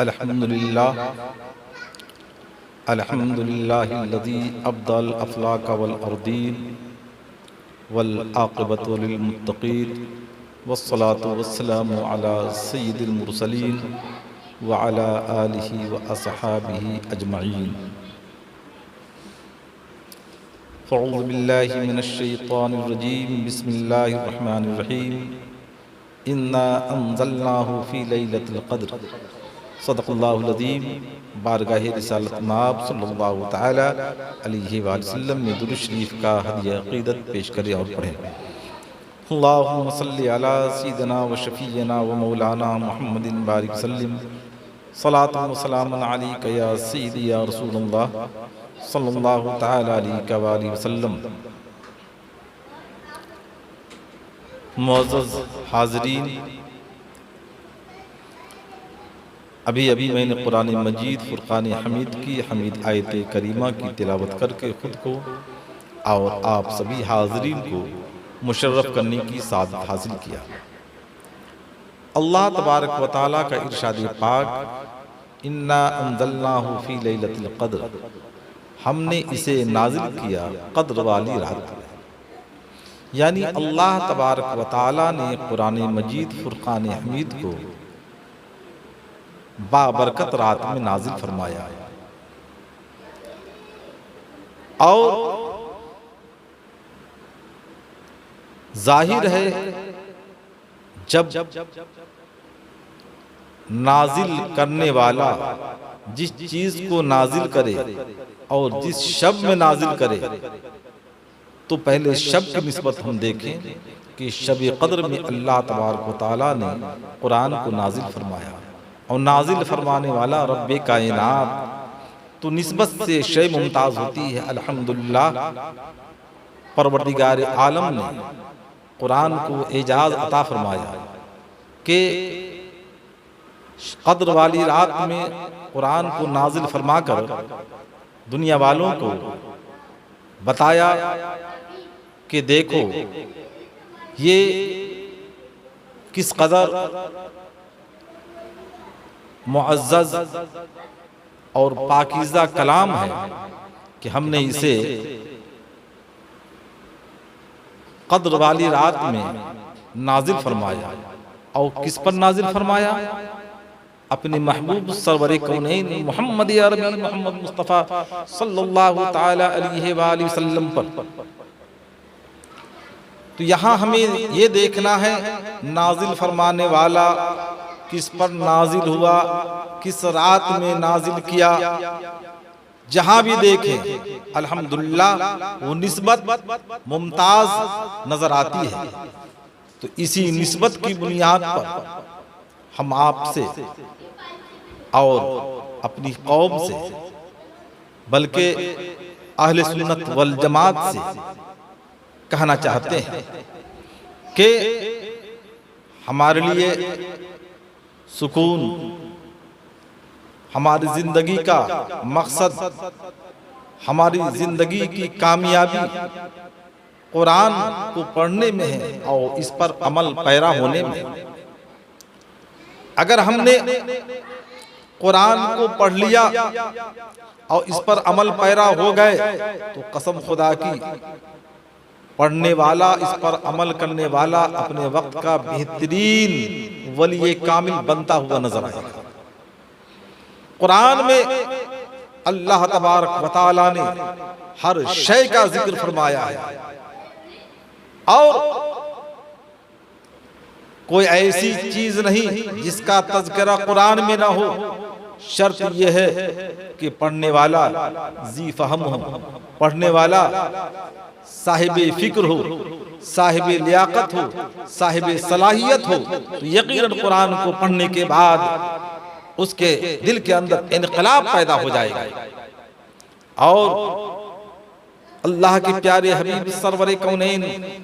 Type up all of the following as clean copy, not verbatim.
अल्हम्दुलिल्लाह अल्हम्दुलिल्लाहिल्लज़ी अब्दल अफ़लाक वल अर्दीन वल आक़िबतु लिल मुत्तक़ीन वस्सलातु वस्सलामु अला सय्यिदिल मुरसलीन व अला आलिहि व अस्हाबिहि अजमईन। अऊज़ु बिल्लाहि मिनश शैतानिर रजीम। बिस्मिल्लाहिर रहमानिर रहीम। इन्ना अंज़लनाहु फ़ी लैलतिल क़द्र। सदक़ल्लाहुल अज़ीम। बारगाह रिसालत नाब सल्लल्लाहु तआला अलैहि वसल्लम में दुरूद शरीफ का हदिया अक़ीदत पेश करें और पढ़ें। अल्लाहुम्मा सल्लि अला सय्यिदिना व शफ़ीना व मौलाना मुहम्मदिन बारिक वसल्लिम। सलातुन व सलामुन अलैका या सय्यिदी या रसूलल्लाह सल्लल्लाहु तआला अलैहि व आलिहि वसल्लम। मुअज़्ज़ज़ हाज़रीन, अभी अभी मैंने कुरान मजीद फ़ुरक़ान हमीद की हमीद आयत करीमा की तिलावत करके ख़ुद को और आप सभी हाज़रीन को मुशर्रफ़ करने की सादत हासिल किया। अल्लाह तबारक व तआला का इरशाद पाक, इन्ना अंज़लनाहु फ़ी लैलतिल क़द्र, हमने इसे नाज़िल किया क़द्र वाली रात में। यानी अल्लाह तबारक व तआला ने कुरान मजीद फ़ुरक़ान हमीद को बाबरकत रात में नाजिल फरमाया। और जाहिर है जब नाजिल करने वाला जिस चीज को नाजिल करे और जिस शब्द में नाजिल करे, तो पहले शब्द की निस्बत हम देखें कि शब क़द्र में अल्लाह तबारक व तआला ने कुरान को नाजिल फरमाया। और नाजिल फरमाने वाला रब्बे कायनात, तो निस्बत से शय मुमताज़ होती है। अल्हम्दुलिल्लाह, परवरदिगार आलम ने कुरान को एजाज़ अता फरमाया कि क़द्र वाली रात में कुरान को नाजिल फरमाकर दुनिया वालों को बताया कि देखो ये किस कदर मुअज़्ज़ज़ और पाकीज़ा कलाम है कि हमने इसे क़द्र वाली रात में नाजिल फरमाया। और किस पर नाजिल फरमाया? अपने महबूब सरवरे कौनैन मोहम्मद अरबी मोहम्मद मुस्तफ़ा सल्लल्लाहु तआला अलैहि वसल्लम पर। तो यहाँ हमें ये देखना है नाजिल फरमाने वाला किस पर नाजिल हुआ, किस रात में नाजिल किया। जहां भी देखें अल्हम्दुलिल्लाह वो निस्बत मुमताज नजर आती है। तो इसी निस्बत की बुनियाद पर हम आपसे और अपनी कौम से, बल्कि अहले सुन्नत वल जमात से कहना चाहते हैं कि हमारे लिए सुकून, हमारी जिंदगी का मकसद, हमारी जिंदगी की कामयाबी कुरान को पढ़ने में है और इस पर अमल पैरा होने में। अगर हमने कुरान को पढ़ लिया और इस पर अमल पैरा हो गए, तो कसम खुदा की पढ़ने वाला, इस पर अमल करने वाला अपने वक्त का बेहतरीन वली कामिल बनता हुआ नजर आएगा। कुरान में अल्लाह तबारक व तआला ने हर शय का जिक्र फरमाया है। और कोई ऐसी चीज नहीं जिसका तज़किरा कुरान में ना हो। शर्त यह है कि पढ़ने वाला जी फहम हो, पढ़ने वाला साहिब फिक्र हो, साहिब लियाकत हो, साहिब सलाहियत हो। तो यकीनन कुरान को पढ़ने के बाद उसके दिल के अंदर इनकलाब पैदा हो जाएगा। और अल्लाह के प्यारे हबीब सरवरे कौनैन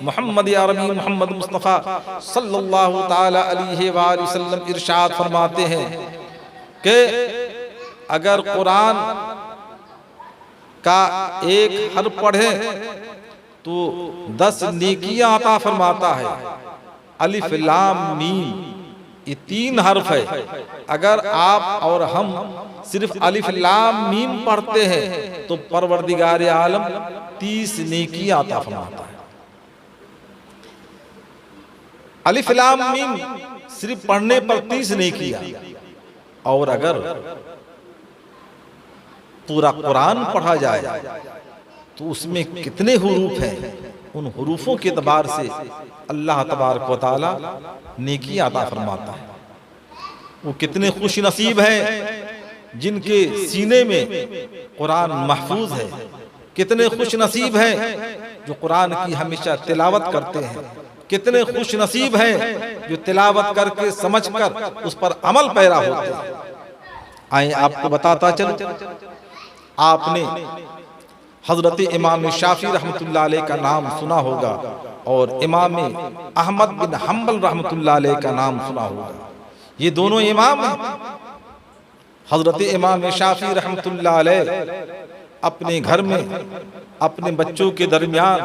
मोहम्मद अरबी मोहम्मद मुस्तफ़ा सल्लल्लाहु तआला अलैहि वसल्लम इरशाद फरमाते हैं कि अगर कुरान का एक हर्फ पढ़े तो 10 नेकियां अता फरमाता है। अलिफ लाम मीम ये 3 हर्फ है। अगर आप और हम सिर्फ अलिफ लाम मीम पढ़ते हैं तो परवरदिगार आलम 30 नेकी अता फरमाता है। अलिफ लाम मीम सिर्फ पढ़ने पर 30 नेकियां, और अगर पूरा कुरान पढ़ा जाए तो उसमें कितने हुरूफ हैं, उन हुरूफों के एतबार से अल्लाह तबारक व तआला नेकी अता फरमाता है। वो कितने खुश नसीब हैं जिनके सीने में कुरान महफूज है, कितने खुश नसीब हैं जो कुरान की हमेशा तिलावत करते हैं, कितने खुश नसीब हैं जो तिलावत करके समझकर उस पर अमल पैरा होते हैं। आए आपको बताता चलो, आपने हजरत इमाम शाफी रहमतुल्लाह अलैह का नाम सुना होगा और इमाम अहमद बिन हम्बल रहमतुल्लाह अलैह का नाम सुना होगा। ये दोनों इमाम हैं। हजरत इमाम शाफी रहमतुल्लाह अलैह अपने घर में अपने बच्चों के दरमियान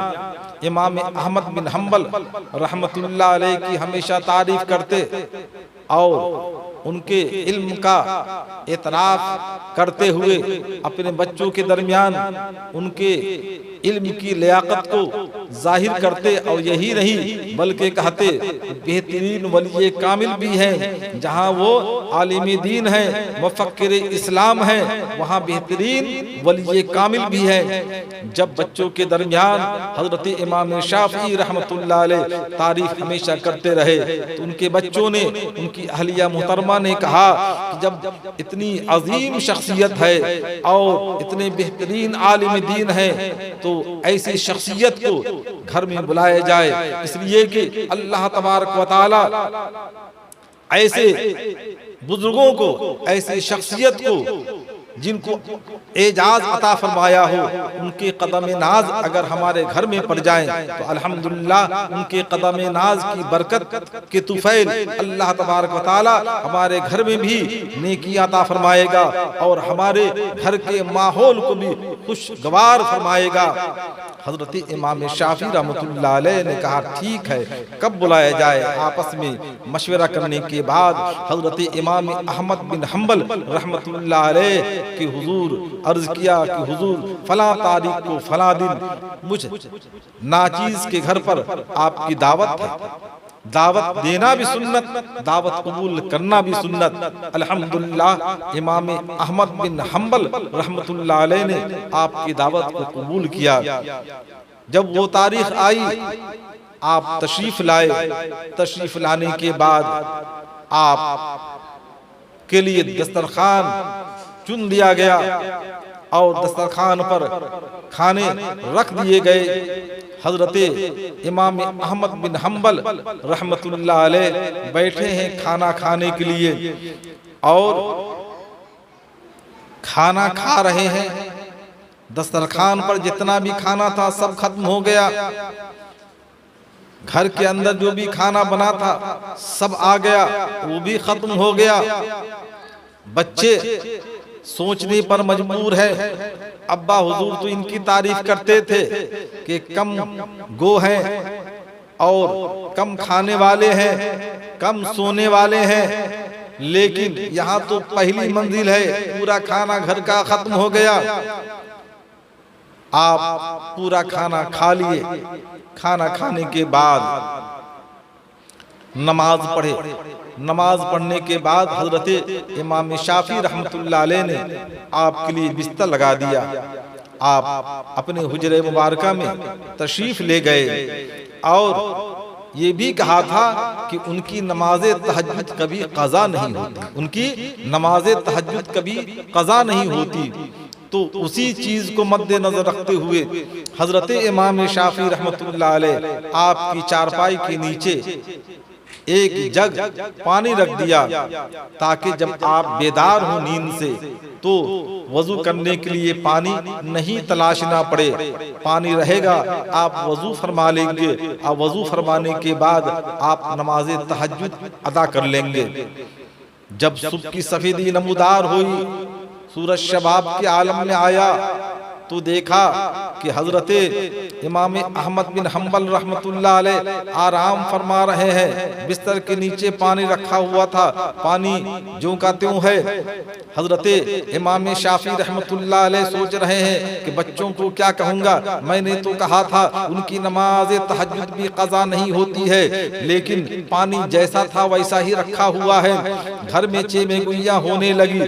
इमाम अहमद बिन हम्बल रहमतुल्लाह अलैह की हमेशा तारीफ करते और उनके इल्म का एतराफ करते हुए अपने बच्चों के दरमियान उनके इल्म की लियाकत को जाहिर करते, और यही नहीं बल्कि कहते बेहतरीन वली कामिल भी हैं। जहाँ वो आलिम दीन है, मुफक्किर इस्लाम है, वहाँ बेहतरीन वली कामिल भी है। जब बच्चों के दरमियान हजरत इमाम शाफी रहमतुल्लाह अलैह तारीफ हमेशा करते रहे तो उनके बच्चों ने, उनकी अहलिया मुहतरमा ने कहा कि जब इतनी अजीम शख्सियत है और इतने बेहतरीन आलिम दीन है तो ऐसी शख्सियत को घर में बुलाया जाए, इसलिए कि अल्लाह तबारक व तआला ऐसे बुजुर्गों को, ऐसी शख्सियत को जिनको एजाज अता फरमाया हो, उनके कदम नाज अगर हमारे घर में पड़ जाएं तो अल्हम्दुलिल्लाह उनके कदम नाज की बरकत के तुफैल अल्लाह तबारक व तआला हमारे घर में भी नेकी अता फरमाएगा और हमारे घर के माहौल को भी खुशगवार फरमाएगा। हजरत इमाम शाफी रहमतुल्लाह अलैह ने कहा ठीक है, कब बुलाया जाए। आपस में मशवरा करने के बाद हजरत इमाम अहमद बिन हम्बल रहमतुल्लाह अलैह कि हुजूर अर्ज किया कि हुजूर फला तारीख को फला दिन मुझ नाचीज के घर पर आपकी दावत है। दावत देना भी सुन्नत, दावत कबूल करना भी सुन्नत। अल्हम्दुलिल्लाह इमाम अहमद बिन हम्बल रहमतुल्लाह अलैह ने आपकी दावत को कबूल किया। जब वो तारीख आई, आप तशरीफ लाए। तशरीफ लाने के बाद आप के लिए दस्तरखान चुन दिया गया और दस्तरखान पर खाने रख दिए गए। हजरत इमाम अहमद बिन हम्बल रहमतुल्लाह अलैह बैठे हैं खाना खाने के लिए और खाना खा रहे हैं। दस्तरखान पर जितना भी खाना था सब खत्म हो गया। घर के अंदर जो भी खाना बना था सब आ गया, वो भी खत्म हो गया। बच्चे सोचने पर मजबूर है, अब्बा हुजूर तो इनकी तारीफ करते थे कि कम गो हैं और कम खाने वाले हैं, कम सोने वाले हैं, लेकिन यहाँ तो पहली मंजिल है, पूरा खाना घर का खत्म हो गया। आप पूरा खाना खा लिए। खाना खाने के बाद नमाज पढ़े। नमाज पढ़ने के बाद हजरत इमाम शाफी रहमतुल्लाह अलैह ने आपके लिए बिस्तर लगा दिया। आप अपने हुजरे मुबारका में तशरीफ ले गए और ये भी कहा था कि उनकी नमाज़े तहज्जुद कभी क़ज़ा नहीं होती, उनकी नमाज़े तहज्जुद कभी क़ज़ा नहीं होती। तो उसी चीज को मद्देनजर रखते हुए हजरत इमाम शाफी रहमतुल्लाह अलैह आपकी चारपाई के नीचे एक जग पानी रख दिया ताकि जब आप बेदार हो नींद से तो वजू करने के लिए पानी नहीं तलाशना पड़े। पानी रहेगा, आप वजू फरमा लेंगे और वजू फरमाने के बाद आप नमाज तहज्जुद अदा कर लेंगे। जब सुबह की सफेदी नमूदार हुई, सूरज शबाब के आलम में आया तो देखा कि हजरत इमाम अहमद बिन हम्बल रहमतुल्लाह अलैह आराम फरमा रहे हैं। बिस्तर के नीचे पानी रखा हुआ था, पानी ज्यों का त्यों है। हजरते इमाम शाफी रहमतुल्लाह अलैह सोच रहे हैं कि बच्चों को क्या कहूँगा, मैंने तो कहा था उनकी नमाज तहज्जुद भी कज़ा नहीं होती है, लेकिन पानी जैसा था वैसा ही रखा हुआ है। घर में चेमेगुइयाँ होने लगी,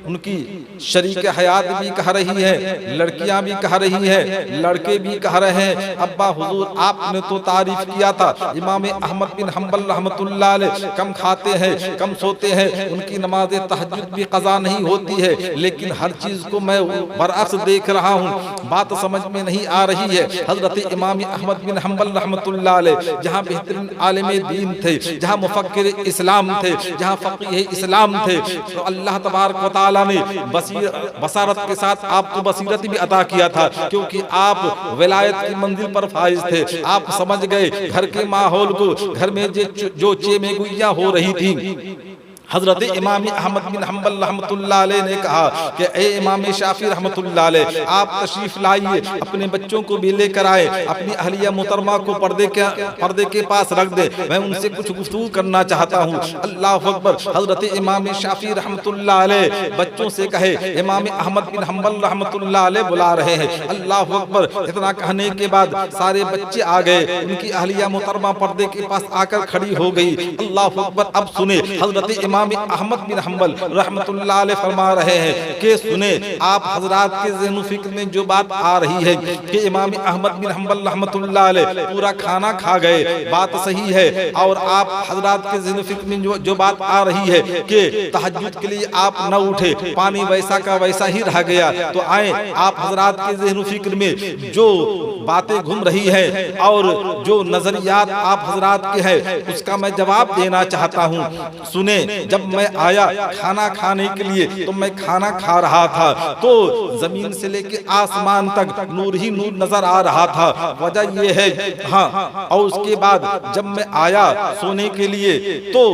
उनकी शरीक हयात भी कह रही है, लड़कियां भी कह रही हैं, लड़के भी कह रहे हैं, अब्बा हुजूर आपने तो तारीफ किया था इमाम अहमद बिन हम्बल रहमतुल्लाह अलैह कम खाते हैं, कम सोते हैं, उनकी नमाज तहज्जुद भी कज़ा नहीं होती है, लेकिन हर चीज को मैं बरअक्स देख रहा हूँ, बात समझ में नहीं आ रही है। हजरत इमाम अहमद बिन हम्बल रहमतुल्लाह अलैह जहाँ बेहतरीन आलिम दीन थे, जहाँ मुफक्किर इस्लाम थे, जहाँ फकीह इस्लाम थे, तो अल्लाह तबारक व तआला ने बसारत के साथ आपको बसीरत भी अता किया था, क्योंकि आप विलायत की मंजिल पर फाइज थे। आप समझ गए घर के माहौल को, घर में जो चेमेगुइयाँ हो रही थी। हजरत इमाम अहमद बिन हम्बल रहमतुल्लाह अलैह ने कहा कि ए इमाम शाफी रहमतुल्लाह अलैह, आप तशरीफ लाइए, अपने बच्चों को भी लेकर आए, अपनी अहलिया मुहतरमा को पर्दे के पास रख दे, मैं उनसे कुछ गुफ्तगू करना चाहता हूँ। अल्लाह अकबर। हजरत इमाम शाफी रहमतुल्लाह अलैह बच्चों से कहे, इमाम अहमद बिन हम्बल रहमतुल्लाह अलैह बुला रहे हैं। अल्लाह अकबर। इतना कहने के बाद सारे बच्चे आ गए, उनकी अहलिया मुहतरमा पर्दे के पास आकर खड़ी हो गई। अल्लाह अकबर। अब सुने, हजरत इमाम अहमद बिन हम्बल रहमतुल्लाह अलैह फरमा रहे हैं कि सुने, आप हजरात के ज़हन फिक्र में जो बात आ रही है कि इमाम अहमद बिन हम्बल रहमतुल्लाह अलैह पूरा खाना खा गए, बात सही है, और आप हजरात के ज़हन फिक्र में जो बात आ रही है कि तहज्जुद के लिए आप न उठे, पानी वैसा का वैसा ही रह गया, तो आए आप हजरात के ज़हन फिक्र में जो बातें घूम रही है और जो नजरियात आप हजरात के हैं उसका मैं जवाब देना चाहता हूँ। सुने, जब मैं आया खाना खाने के लिए तो मैं खाना खा रहा था, तो जमीन से लेके आसमान तक नूर ही नूर नजर आ रहा था। वजह ये है, हाँ, और उसके बाद जब मैं आया सोने के लिए तो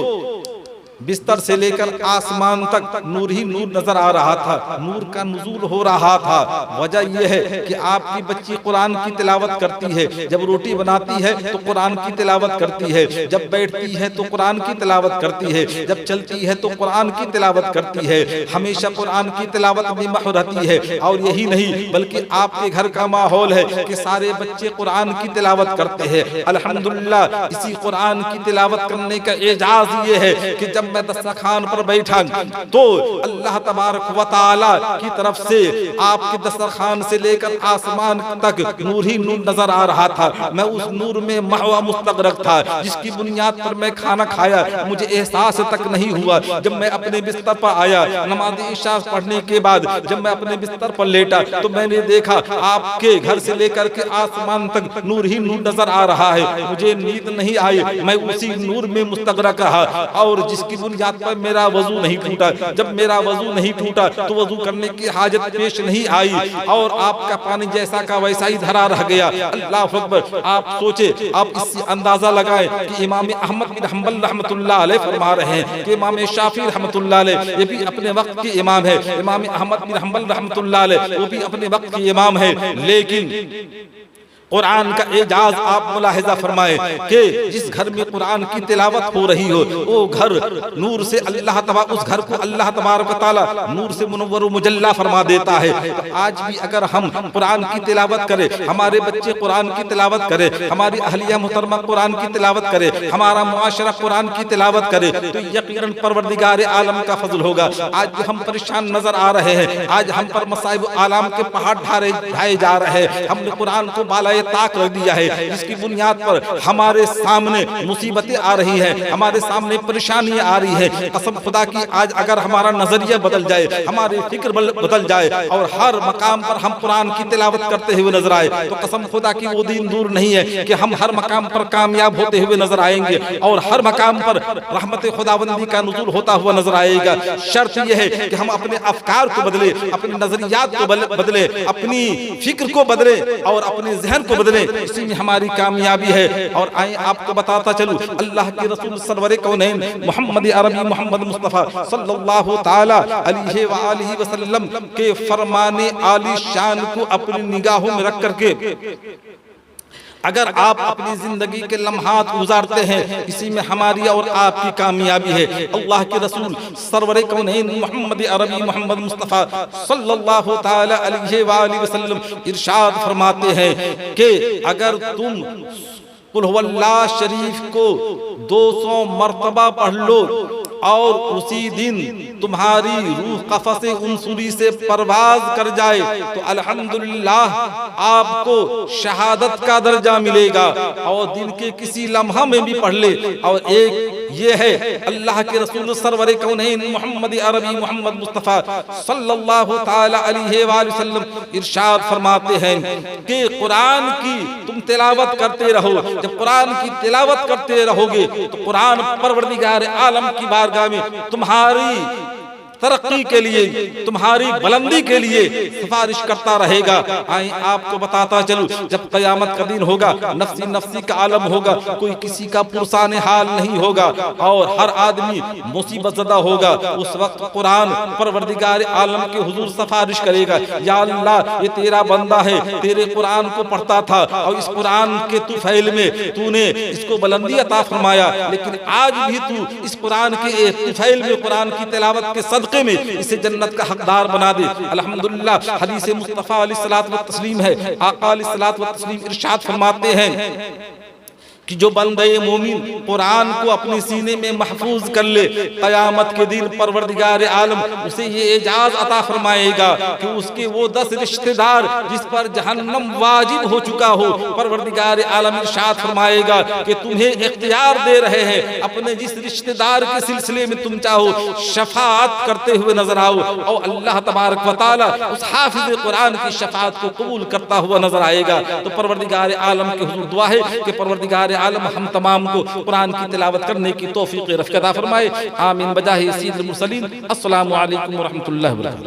बिस्तर से लेकर आसमान तक नूर ही नूर नजर आ रहा था, नूर का नुज़ूल हो रहा था। वजह यह है कि आपकी बच्ची कुरान की तिलावत करती है, जब रोटी बनाती है तो कुरान की तिलावत करती है, जब बैठती है तो कुरान की तिलावत करती है, जब चलती है तो कुरान की तिलावत करती है, हमेशा कुरान की तिलावत में मह रहती है। और यही नहीं बल्कि आपके घर का माहौल है कि सारे बच्चे कुरान की तिलावत करते हैं। अल्हम्दुलिल्लाह, इसी कुरान की तिलावत करने का एजाज ये है कि जब मैं दस्तरखान पर बैठा तो अल्लाह तबारक व तआला की तरफ से आपके दस्तरखान से लेकर आसमान तक नूर ही नूर नजर आ रहा था। मैं उस नूर में महवा मुस्तगरक था, जिसकी बुनियाद पर मैं खाना खाया, मुझे एहसास तक नहीं हुआ। जब मैं अपने बिस्तर पर आया नमाज इशा पढ़ने के बाद, जब मैं अपने बिस्तर पर लेटा तो मैंने देखा आपके घर से लेकर के आसमान तक नूर ही नूर नजर आ रहा है। मुझे नींद नहीं आई, मैं उसी नूर में मुस्तगरक रहा, और जिसकी बुनियाद पर मेरा वजू नहीं टूटा। जब मेरा वजू नहीं टूटा तो वजू करने की हाजत पेश नहीं आई, और आपका पानी जैसा का वैसा ही धरा रह गया। अल्लाह अकबर। आप सोचे, आप इससे अंदाजा लगाएं कि इमाम अहमद बिन हम्बल रहमतुल्लाह अलैह फरमा रहे हैं कि इमाम शाफी रहमतुल्लाह अलैह ये भी अपने वक्त के इमाम है, इमाम अहमद बिन हम्बल रहमतुल्लाह अलैह वो भी अपने वक्त के इमाम है, लेकिन कुरान का एजाज आप मुलाहिजा फरमाए कि जिस घर में कुरान की तिलावत हो रही हो वो घर नूर से अल्लाह तबारक, उस घर को अल्लाह तबारक व तआला नूर से मुनव्वर व मुजल्ला फरमा देता है। तो आज भी अगर हम कुरान की तिलावत करें, हमारे बच्चे कुरान की तिलावत करें, हमारी अहलिया मुहतरमा कुरान की तिलावत करे, हमारा मुआशरा कुरान की तिलावत करे, तो यकीनन परवरदिगार आलम का फजल होगा। आज जो हम परेशान नजर आ रहे हैं, आज हम पर मसाइब आलम के पहाड़ ढाए जा रहे हैं, हमने कुरान को बाला ताक रख दिया है, जिसकी बुनियाद पर हमारे सामने मुसीबतें आ रही हैं, हमारे सामने परेशानियां आ रही हैं। कसम खुदा की आज अगर हमारा नजरिया बदल जाए, हमारी फिक्र बदल जाए और हर मकाम पर हम कुरान की तिलावत करते हुए नजर आए, तो कसम खुदा की वो दिन दूर नहीं है कि हम हर मकाम पर कामयाब होते हुए नजर आएंगे और हर मकाम पर रहमत खुदाबंदी का नुज़ूल होता हुआ नजर आएगा। शर्त यह है कि हम अपने अफकार को बदले, अपने नजरियात को बदले, अपनी फिक्र को बदले और अपने जहन को बदले, इसी में हमारी कामयाबी है। और आए आपको बताता चलूं, अल्लाह के रसूल सरवर कौनैन मोहम्मद अरबी मोहम्मद मुस्तफ़ा सल्लल्लाहु ताला अलैहि व आलिहि वसल्लम के फरमाने आली शान को अपनी निगाहों में रख करके अगर आप अपनी जिंदगी के लम्हात गुजारते हैं, इसी में हमारी और आपकी कामयाबी है। अल्लाह के रसूल सरवर कौनैन मोहम्मद अरबी मोहम्मद मुस्तफ़ा सल्लल्लाहु ताला अलैहि वसल्लम इरशाद फरमाते हैं कि अगर तुम कुल हुवल्लाह शरीफ को 200 मर्तबा पढ़ लो और उसी दिन तुम्हारी रूह कफ़से उनसुरी से परवाज कर जाए तो अल्हम्दुलिल्लाह आपको शहादत का दर्जा मिलेगा। और दिन के किसी लम्हा में भी पढ़ ले। और एक ये है अल्लाह के रसूल सरवर कौनैन मोहम्मद अरबी मोहम्मद मुस्तफ़ा सल्लल्लाहु ताला अलैहि वसल्लम इरशाद फरमाते हैं कि कुरान की तुम तिलावत करते रहो। जब कुरान की तिलावत करते रहोगे तो कुरान परवरदिगार आलम की बारगाह में तुम्हारी तरक्की के लिए, तुम्हारी बुलंदी के लिए सिफारिश करता रहेगा। आई आपको बताता चलूं, जब क़यामत का दिन होगा, नफ्सी नफ्सी का आलम होगा, कोई किसी का पुरसान हाल नहीं होगा और हर आदमी मुसीबत ज़दा होगा। उस वक्त कुरान परवरदिगार आलम के हुजूर सिफारिश करेगा, या अल्लाह ये तेरा बंदा है, तेरे कुरान को पढ़ता था और इस कुरान के तुफैल में तूने इसको बुलंदी अता फरमाया, लेकिन आज भी तू इस कुरान के एक तुफैल में कुरान की तिलावत के सदक़े में इसे जन्नत का हकदार बना दे। अल्हम्दुलिल्लाह हदीस मुस्तफ़ा अलैहिस्सलातु व तस्लीम है। आका अलैहिस्सलातु व तस्लीम इरशाद फरमाते हैं कि जो बंदे मोमिन कुरान को अपने सीने में महफूज कर ले, क़यामत के दिन परवरदिगार आलम उसे ये एजाज अता फरमाएगा कि उसके वो 10 रिश्तेदार जिस पर जहन्नम वाजिब हो चुका हो, परवरदिगार आलम इरशाद फरमाएगा कि तुम्हें इख्तियार दे रहे हैं, अपने जिस रिश्तेदार के सिलसिले में तुम चाहो शफाअत करते हुए नजर आओ। और अल्लाह तबारक व तआला उस हाफिज़ कुरान की शफाअत को कबूल करता हुआ नजर आएगा। तो परवरदिगार आलम के हुजूर दुआ है कि परवरदिगार आलम हम तमाम को कुरान की तिलावत करने की तौफीक रफ़्क़त अता फरमाए। आमीन बजाहि सय्यिदुल मुरसलीन। अस्सलामु अलैकुम व रहमतुल्लाहि व बरकातहू।